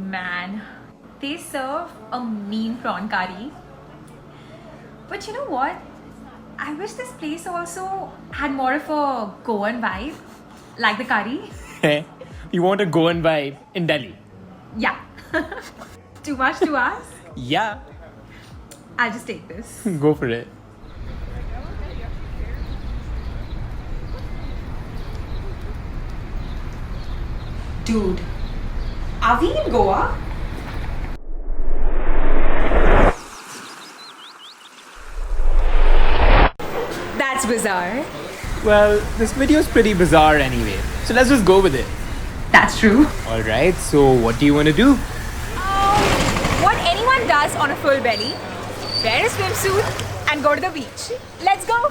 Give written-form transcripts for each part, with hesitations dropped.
man, they serve a mean prawn curry. But you know what? I wish this place also had more of a Goan vibe, like the curry. You want a Goan vibe in Delhi? Yeah. Too much to ask? Yeah. I'll just take this. Go for it. Dude, are we in Goa? That's bizarre. Well, this video is pretty bizarre anyway, so let's just go with it. That's true. Alright, so what do you want to do? What anyone does on a full belly, wear a swimsuit and go to the beach. Let's go.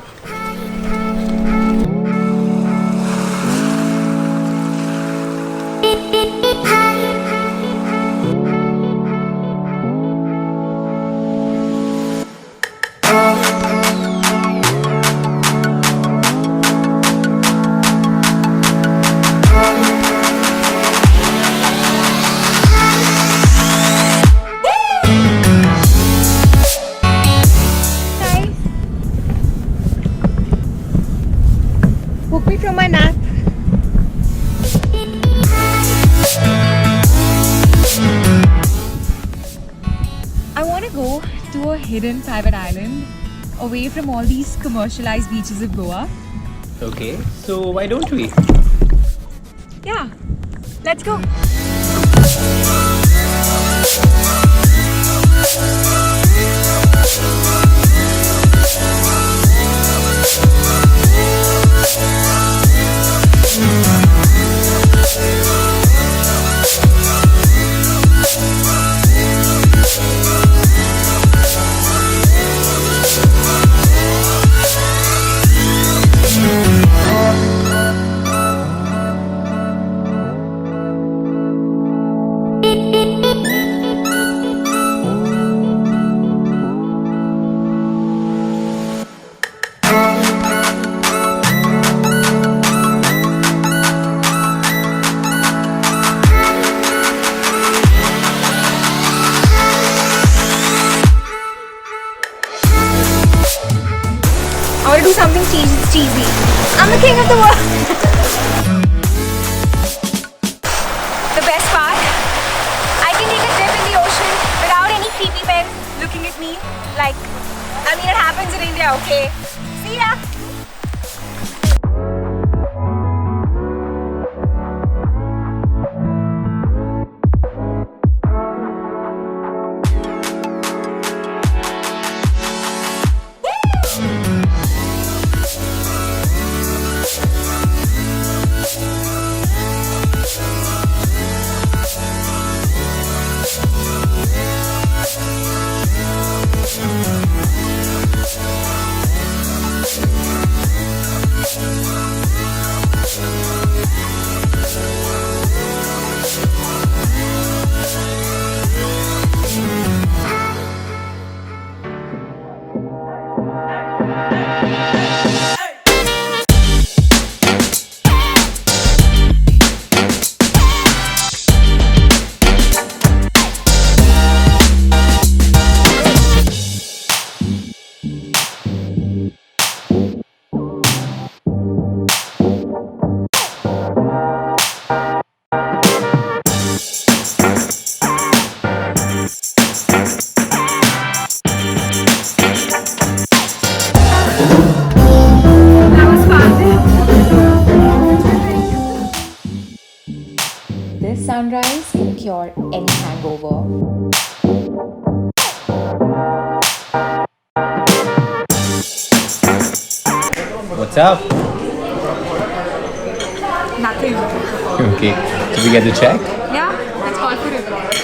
Woke me from my nap. I want to go to a hidden private island away from all these commercialized beaches of Goa. Okay, so why don't we? Yeah, let's go. I want to do something cheesy. I'm the king of the world. The best part, I can take a dip in the ocean without any creepy men looking at me. It happens in India, okay? See ya. This sunrise can cure any hangover. What's up? Nothing. Okay, did we get the check? Yeah, let's call for it.